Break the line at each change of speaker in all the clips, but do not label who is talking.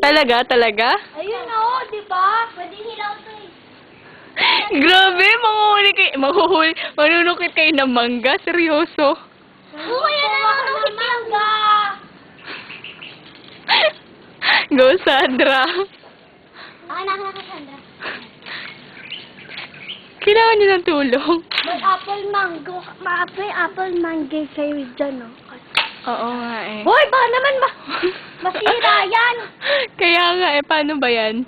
Talaga? Talaga?
Ayun o, di ba? Pwede hilaw to eh.
Grabe, manunukit kayo ng mangga? Seryoso?
Oo, yan na nanunukit mangga.
Go, Sandra.
Anak ka, Sandra.
Kailangan niyo ng tulong.
May apple mango sa'yo dyan, no?
Oo nga eh.
Hoy, baka naman masira yan.
Kaya nga eh, paano ba yan?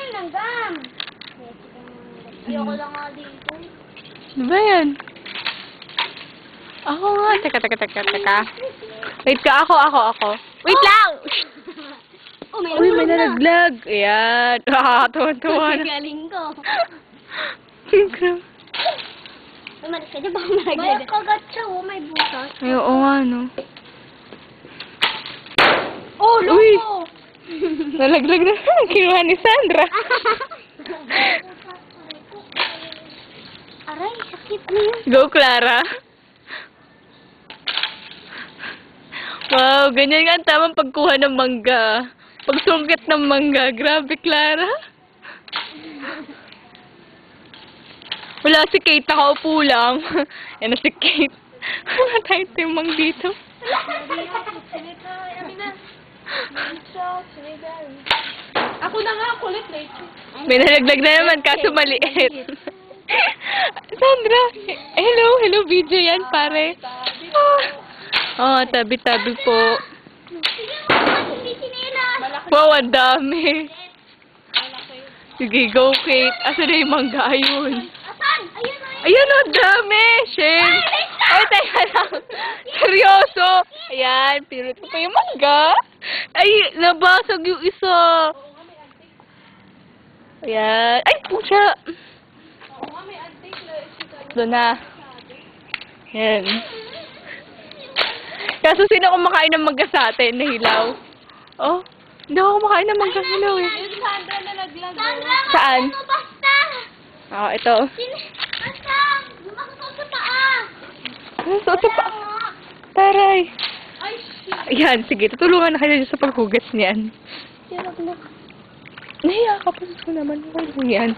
Langgam. Ayoko lang nga dito.
Ano ba yan? Ako nga. Teka. Wait ka, ako. Wait lang!
Oh, may
Uy, may nalaglag. Ayan. Tuwa na.
Galing ko.
Grabe.
Umalis ka dyan, baka malaglag. May kagat siya, may butas.
Ay, oo nga, no.
Oh,
Uy!
loko!
Nalaglag na. Kinuha ni Sandra.
Aray, sakit na yun.
Go, Clara. Wow, ganyan nga ang tamang pagkuha ng mangga. Pagsungkit ng mangga. Grabe, Clara. Wala si Kate, nakaupo lang. Yan na si Kate. Wala tayong timang dito.
Ako na nga, kulit Rachel.
May nalaglag na naman, kaso maliit. Sandra, hello, video yan, pare. Oh, tabi-tabi po.
Sige mo, hindi sinilas.
Wow, ang dami. Sige, go, Kate. Asa na yung mangga? Ayun.
Asan? Ayun na.
Ayun, ang dami. Shame. Ay, teka lang. Seryoso. Ayan, pinunod ko pa yung mangga. Ay, nabasag yung isa. Ayan. Ay, pucha. Doon na. Ayan. Kaso sino kumakain ng mangga sa atin na hilaw? Oh, hindi ako kumakain ng mangga hilaw eh.
Sandra na naglag. Sandra,
Saan?
ano basta?
Oh, ito.
Basta, lumakasok sa paa.
So, pa. Taray.
Ay, shit.
Ayan, sige. Tutulungan na kayo sa paghugas niyan.
Sirap na.
Nahiya ka pa ko naman. Ano yan?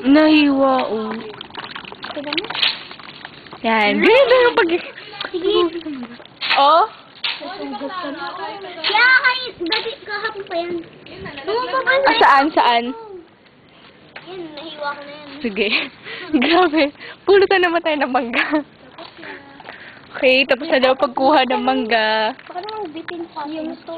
Nahiwa, oh.
Diba mo?
Yan. Ganyan na yung pag...
Sige.
Oh?
Kaya kayo, dati kahapon pa yan.
Ah, saan?
Yan, nahiwa ko na yan.
Sige. Grabe. Pulutan naman tayo ng mangga. Okay, tapos na daw pagkuha ng mangga.
Baka namang bitin pa yung to.